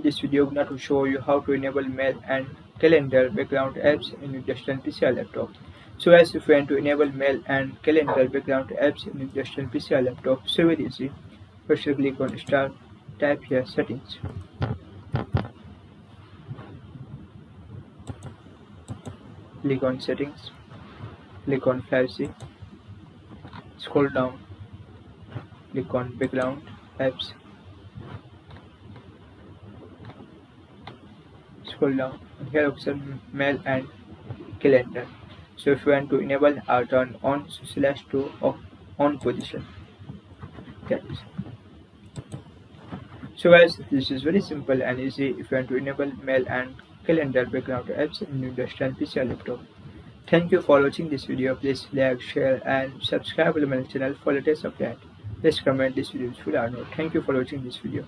this video I'm going to show you how to enable mail and calendar background apps in your desktop PC or laptop. So as if you want to enable mail and calendar background apps in your desktop PC or laptop, so very easy. First you click on Start, type here Settings. Click on Settings, click on Privacy, scroll down, click on Background Apps, scroll down, and here option Mail and Calendar. So if you want to enable or turn on /2 of on position. That is. So guys, this is very simple and easy if you want to enable mail and calendar background apps in your desktop PC or laptop. Thank you for watching this video. Please like, share and subscribe to my channel for latest update. Please comment this video useful or not. Thank you for watching this video.